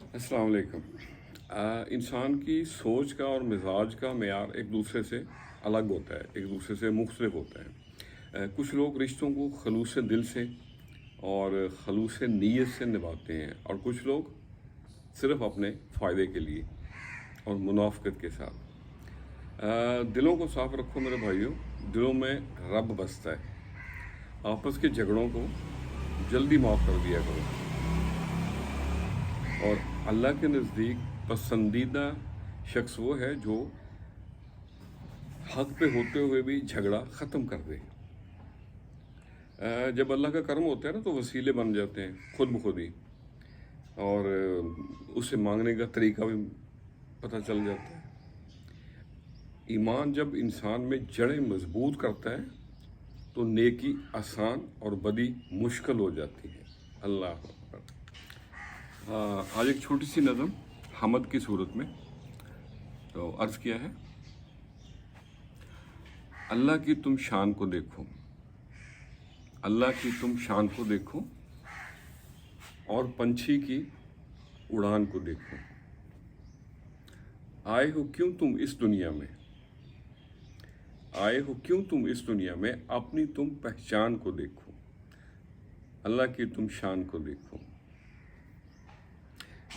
अस्सलाम वालेकुम। इंसान की सोच का और मिजाज का मेयार एक दूसरे से अलग होता है, एक दूसरे से मुख्तलिफ होता है। कुछ लोग रिश्तों को खलूस दिल से और खलूस नीयत से निभाते हैं, और कुछ लोग सिर्फ अपने फ़ायदे के लिए और मुनाफ़कत के साथ। दिलों को साफ रखो मेरे भाइयों, दिलों में रब बसता है। आपस के झगड़ों को जल्दी माफ़ कर दिया करो, और अल्लाह के नज़दीक पसंदीदा शख्स वो है जो हक पे होते हुए भी झगड़ा ख़त्म कर दे। जब अल्लाह का करम होता है ना, तो वसीले बन जाते हैं खुद ब खुद ही, और उससे मांगने का तरीका भी पता चल जाता है। ईमान जब इंसान में जड़ें मजबूत करता है तो नेकी आसान और बदी मुश्किल हो जाती है। अल्लाह अकबर। आज एक छोटी सी नज़म हमद की सूरत में, तो अर्ज़ किया है, अल्लाह की तुम शान को देखो, अल्लाह की तुम शान को देखो, और पंछी की उड़ान को देखो। आए हो क्यों तुम इस दुनिया में, आए हो क्यों तुम इस दुनिया में, अपनी तुम पहचान को देखो, अल्लाह की तुम शान को देखो।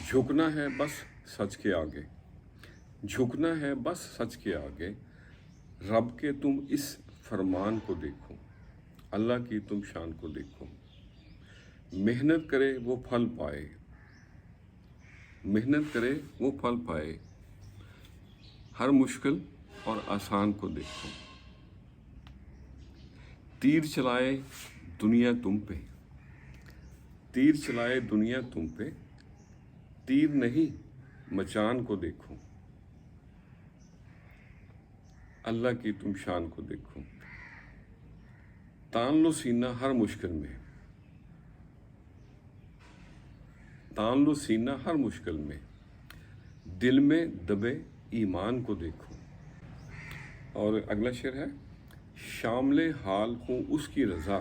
झुकना है बस सच के आगे, झुकना है बस सच के आगे, रब के तुम इस फरमान को देखो, अल्लाह की तुम शान को देखो। मेहनत करे वो फल पाए, मेहनत करे वो फल पाए, हर मुश्किल और आसान को देखो। तीर चलाए दुनिया तुम पे, तीर चलाए दुनिया तुम पे, तीर नहीं मचान को देखो, अल्लाह की तुम शान को देखो। तान लो सीना हर मुश्किल में, तान लो सीना हर मुश्किल में, दिल में दबे ईमान को देखो। और अगला शेर है, शामिले हाल हूँ उसकी रज़ा,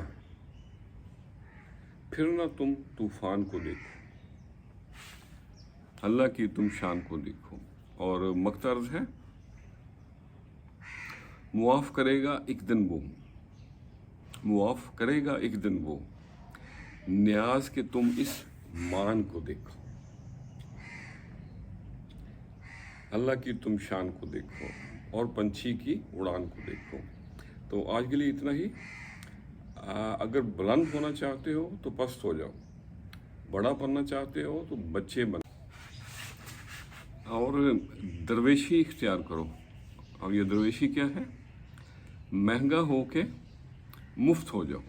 फिर ना तुम तूफान को देखो, अल्लाह की तुम शान को देखो। और मकतर्ज है, मुआफ़ करेगा एक दिन वो, मुआफ़ करेगा एक दिन वो, न्याज के तुम इस मान को देखो, अल्लाह की तुम शान को देखो, और पंछी की उड़ान को देखो। तो आज के लिए इतना ही। अगर बुलंद होना चाहते हो तो पस्त हो जाओ, बड़ा बनना चाहते हो तो बच्चे बनो, और दरवेशी इख्तियार करो। अब ये दरवेशी क्या है? महंगा हो के मुफ्त हो जाओ,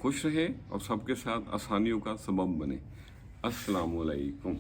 खुश रहे और सबके साथ आसानियों का सबब बने। अस्सलामु अलैकुम।